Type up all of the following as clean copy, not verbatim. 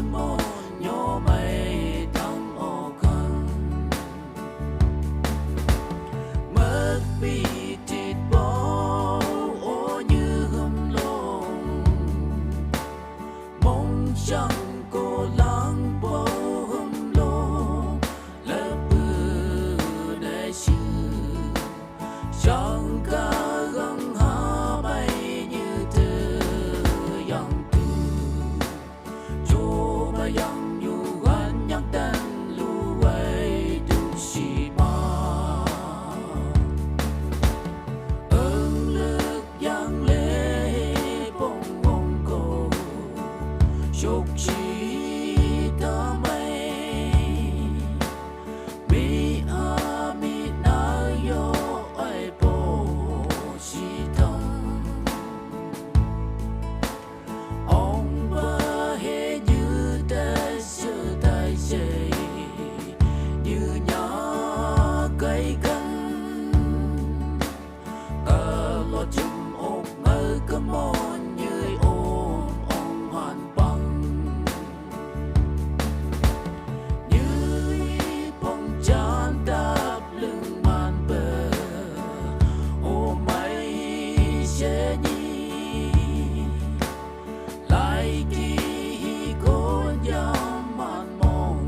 mo nhỏ mây thăm ô khăn mất bị thịt bó ô như hâm lông mong chẳng cô lắng bó hâm lông lỡ bư để chữ chẳng cả găng hạ bay như từ yang tu cho mà yang nhu gan nhắc tên lu quay tu si ma ưng lực yang lê bông bông cô chúc chi ta mây mi a mi na yo ai bo si thăng ông bơ hê như ta sơ tay dây như nhỏ cây cân cờ lo chum ôm ngơ cơ môn như ôm ông hoàn bằng như bông chan đạp lưng màn bờ ô mây sẽ nhi lại kỳ cô nhà màn mong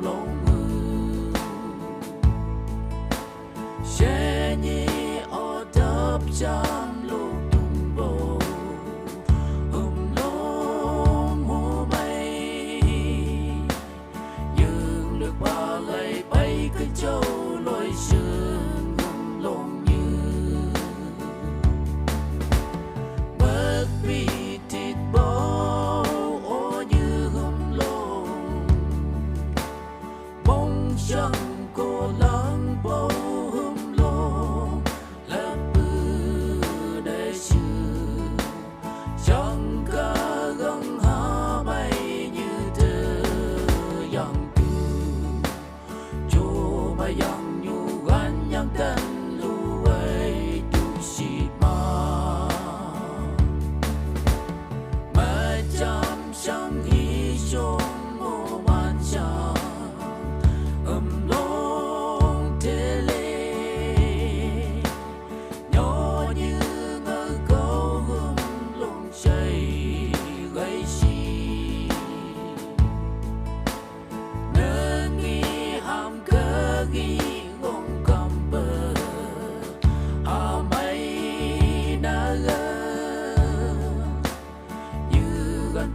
lông ngư sẽ nhi ở đập chạm lúc tung bầu lông hồ mây nhưng lực ba lấy bay cứ châu lối sương lông như mất bị thịt bó ô như hâm lông mong chẳng cô lắng bầu hâm lông lỡ bư để chữ chẳng cả găng hạ bay như từ yang tu cho mà yang nhu gan nhắc tên lu quay tu si ma mà chăm sang hi chôm mô man chang lông thế lê nhỏ như ngơ câu hâm lông chảy gây chi ngơ nghi ham cơ ghi gông cầm bờ à mây na gơ như gần